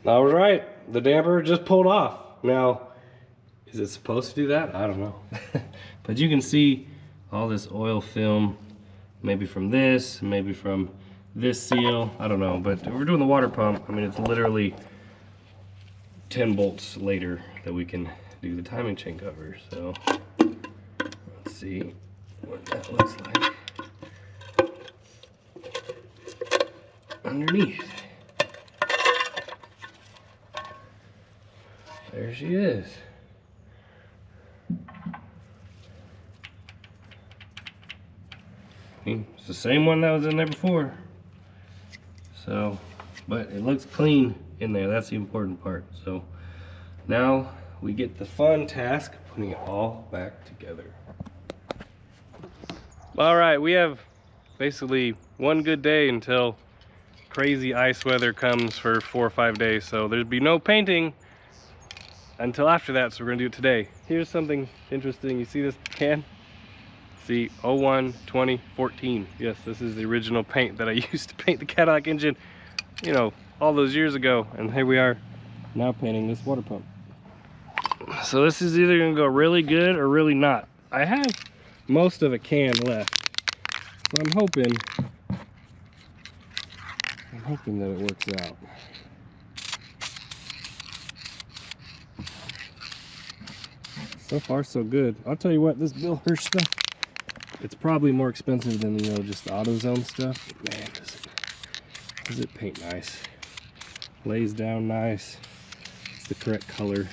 All right, the damper just pulled off. Now, is it supposed to do that? I don't know. But you can see all this oil film, maybe from this, maybe from this seal, I don't know. But if we're doing the water pump, I mean, it's literally 10 bolts later that we can do the timing chain cover. So let's see what that looks like underneath. There she is. It's the same one that was in there before. So, but it looks clean in there. That's the important part. So now we get the fun task of putting it all back together. All right, we have basically one good day until crazy ice weather comes for 4 or 5 days. So there'd be no painting until after that, so we're gonna do it today. Here's something interesting. You see this can? See, 01, 20, 14. Yes, this is the original paint that I used to paint the Cadillac engine, you know, all those years ago. And here we are now painting this water pump. So this is either gonna go really good or really not. I have most of a can left, so I'm hoping that it works out. So far, so good. I'll tell you what, this Bill Hirsch stuff, it's probably more expensive than, you know, just the AutoZone stuff. But man, does it paint nice. Lays down nice. It's the correct color.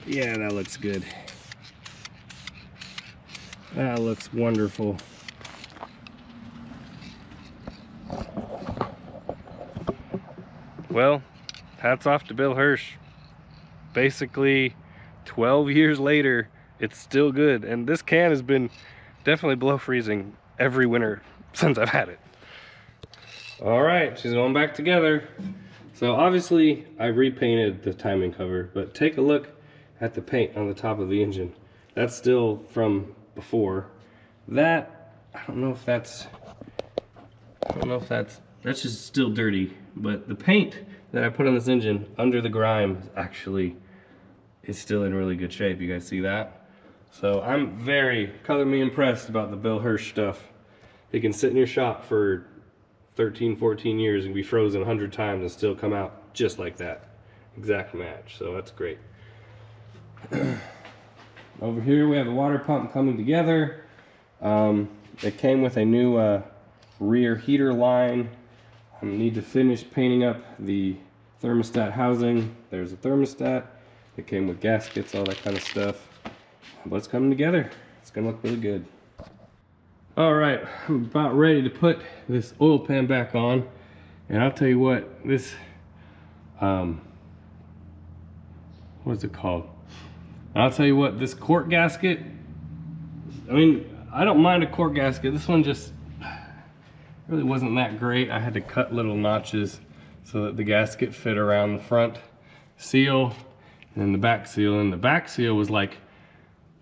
Yeah, that looks good. That looks wonderful. Well, hats off to Bill Hirsch. Basically 12 years later, it's still good. And this can has been definitely below freezing every winter since I've had it. All right, she's going back together. So obviously I repainted the timing cover, but take a look at the paint on the top of the engine. That's still from before. That, I don't know if that's just still dirty, but the paint that I put on this engine under the grime actually is still in really good shape. You guys see that? So I'm very color me impressed about the Bill Hirsch stuff. It can sit in your shop for 13, 14 years and be frozen 100 times and still come out just like that. Exact match, so that's great. Over here we have the water pump coming together. It came with a new rear heater line. I need to finish painting up the thermostat housing. There's a thermostat. It came with gaskets, all that kind of stuff. But it's coming together. It's gonna look really good. All right, I'm about ready to put this oil pan back on. And I'll tell you what, this, what's it called? I'll tell you what, this cork gasket, I mean, I don't mind a cork gasket. This one just really wasn't that great. I had to cut little notches so that the gasket fit around the front seal and then the back seal. And the back seal was like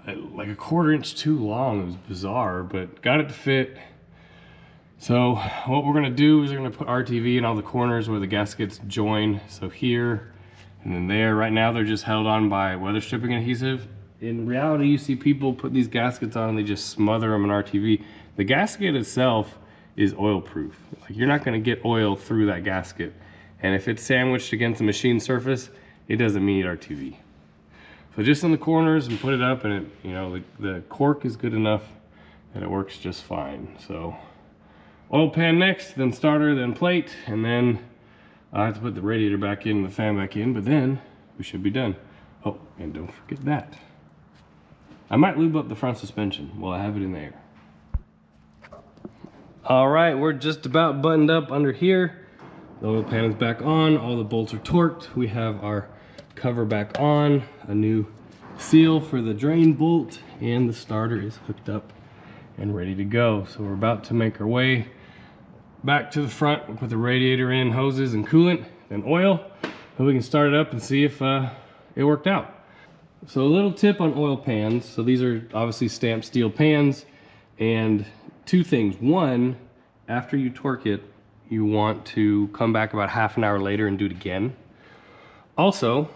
a 1/4 inch too long. It was bizarre, but got it to fit. So what we're gonna do is we're gonna put RTV in all the corners where the gaskets join. So here and then there. Right now they're just held on by weather stripping adhesive. In reality, you see people put these gaskets on and they just smother them in RTV. The gasket itself is oil proof. Like, you're not gonna get oil through that gasket. And if it's sandwiched against a machine surface, it doesn't need RTV. So just in the corners and put it up, and it, you know, the cork is good enough that it works just fine. So oil pan next, then starter, then plate, and then I have to put the radiator back in, the fan back in, but then we should be done. Oh, and don't forget that. I might lube up the front suspension while I have it in the air. All right, we're just about buttoned up under here. The oil pan is back on, all the bolts are torqued. We have our cover back on, a new seal for the drain bolt, and the starter is hooked up and ready to go. So we're about to make our way back to the front. We'll put the radiator in, hoses and coolant and oil, and we can start it up and see if it worked out. So a little tip on oil pans. So these are obviously stamped steel pans. And two things. One, after you torque it, you want to come back about half an hour later and do it again. Also,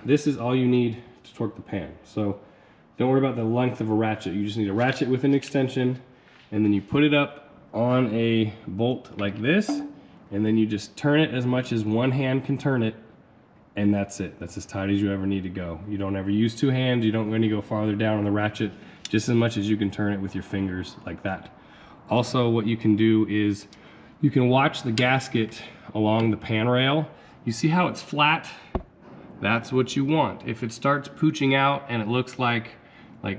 this is all you need to torque the pan. So don't worry about the length of a ratchet. You just need a ratchet with an extension, and then you put it up on a bolt like this, and then you just turn it as much as one hand can turn it, and that's it. That's as tight as you ever need to go. You don't ever use two hands. You don't really go farther down on the ratchet, just as much as you can turn it with your fingers like that. Also, what you can do is you can watch the gasket along the pan rail. You see how it's flat? That's what you want. If it starts pooching out and it looks like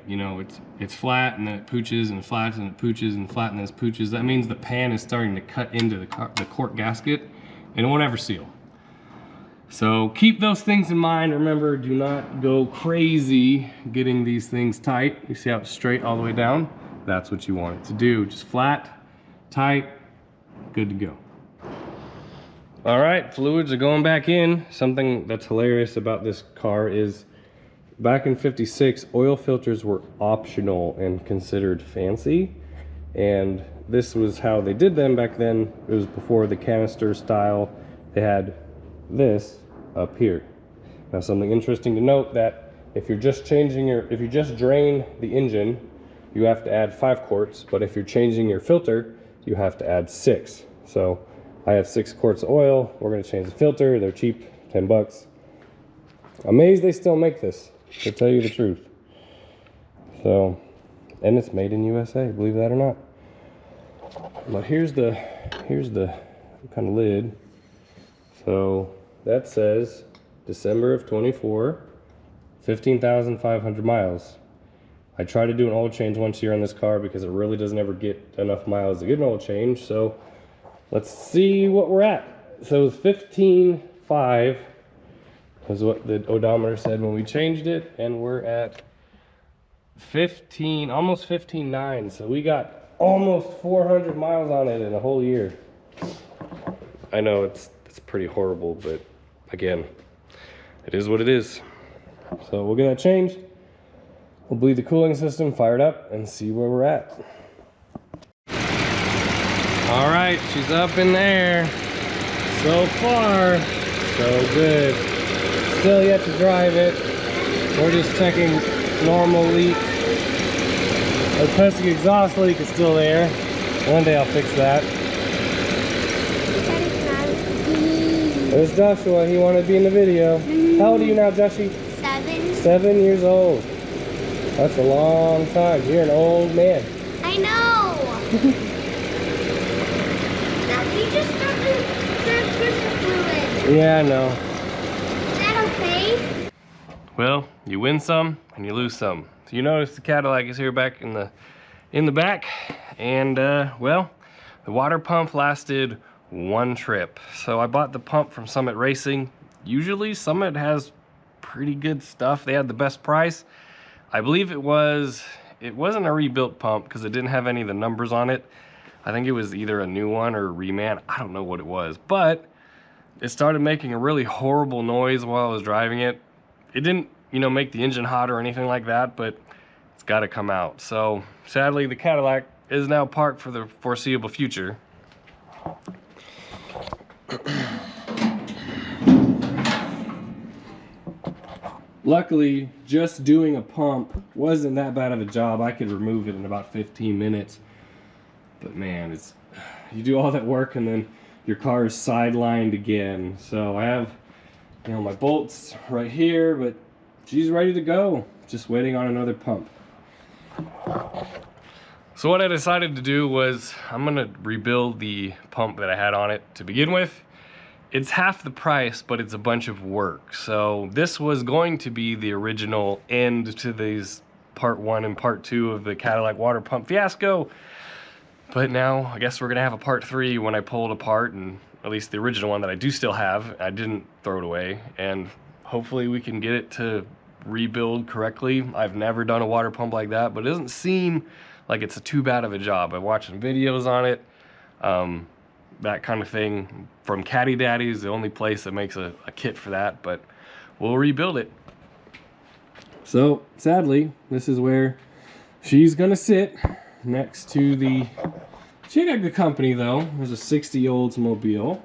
you know, it's flat and then it pooches and it flats and it pooches and flat and then it pooches, that means the pan is starting to cut into the cork gasket and it won't ever seal. So keep those things in mind. Remember, do not go crazy getting these things tight. You see how it's straight all the way down? That's what you want it to do. Just flat, tight, good to go. All right, fluids are going back in. Something that's hilarious about this car is back in '56, oil filters were optional and considered fancy. And this was how they did them back then. It was before the canister style. They had this up here. Now, something interesting to note, that if you're just if you just drain the engine, you have to add 5 quarts, but if you're changing your filter, you have to add 6. So I have 6 quarts of oil. We're gonna change the filter. They're cheap, 10 bucks. Amazed they still make this, to tell you the truth. So, and it's made in USA, believe that or not. But here's the kind of lid. So that says December of 24, 15,500 miles. I try to do an oil change once a year on this car because it really doesn't ever get enough miles to get an oil change. So let's see what we're at. So it's 15.5 is what the odometer said when we changed it, and we're at 15, almost 15.9. So we got almost 400 miles on it in a whole year. I know it's pretty horrible, but again, it is what it is. So we'll get that changed. We'll bleed the cooling system, fire it up, and see where we're at. All right, she's up in there. So far, so good. Still yet to drive it. We're just checking normal leak. The pesky exhaust leak is still there. One day I'll fix that. There's Joshua, he wanted to be in the video. How old are you now, Joshie? 7. 7 years old. That's a long time. You're an old man. I know. Now, we just started pushing fluid. Yeah, I know. Is that okay? Well, you win some and you lose some. So you notice the Cadillac is here back in the back, and well, the water pump lasted 1 trip. So I bought the pump from Summit Racing. Usually Summit has pretty good stuff. They had the best price. I believe it wasn't a rebuilt pump because it didn't have any of the numbers on it. I think it was either a new one or a reman. I don't know what it was, but it started making a really horrible noise while I was driving it. It didn't, you know, make the engine hot or anything like that, but it's got to come out. So sadly, the Cadillac is now parked for the foreseeable future. Luckily, just doing a pump wasn't that bad of a job. I could remove it in about 15 minutes. But man, you do all that work and then your car is sidelined again. So I have, you know, my bolts right here, but she's ready to go. Just waiting on another pump. So what I decided to do was I'm gonna rebuild the pump that I had on it to begin with. It's half the price, but it's a bunch of work. So this was going to be the original end to these part 1 and part 2 of the Cadillac water pump fiasco. But now I guess we're gonna have a part 3 when I pull it apart, and at least the original one that I do still have. I didn't throw it away, and hopefully we can get it to rebuild correctly. I've never done a water pump like that, but it doesn't seem like it's too bad of a job. I've watched some videos on it. That kind of thing from Caddy Daddy is the only place that makes a kit for that, but we'll rebuild it. So sadly, this is where she's gonna sit next to the she got good company though. There's a 60 Oldsmobile,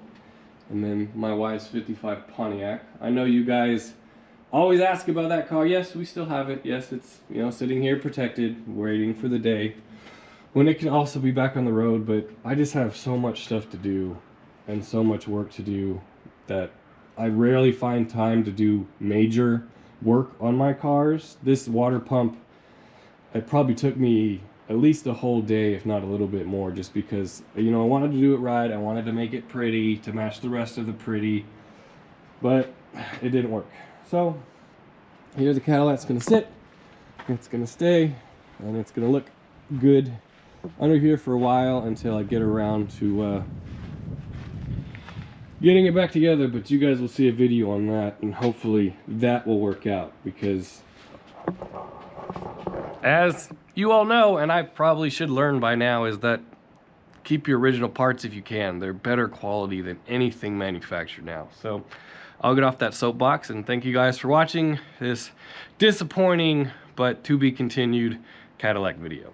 and then my wife's 55 Pontiac. I know you guys always ask about that car. Yes, we still have it. Yes, it's, you know, sitting here protected, waiting for the day when it can also be back on the road. But I just have so much stuff to do and so much work to do that I rarely find time to do major work on my cars. This water pump, it probably took me at least a whole day, if not a little bit more, just because, you know, I wanted to do it right. I wanted to make it pretty to match the rest of the pretty, but it didn't work. So here the Cadillac's gonna sit, it's gonna stay, and it's gonna look good under here for a while until I get around to getting it back together. But you guys will see a video on that, and hopefully that will work out, because as you all know, and I probably should learn by now, is that keep your original parts if you can. They're better quality than anything manufactured now. So I'll get off that soapbox, and thank you guys for watching this disappointing but to be continued Cadillac video.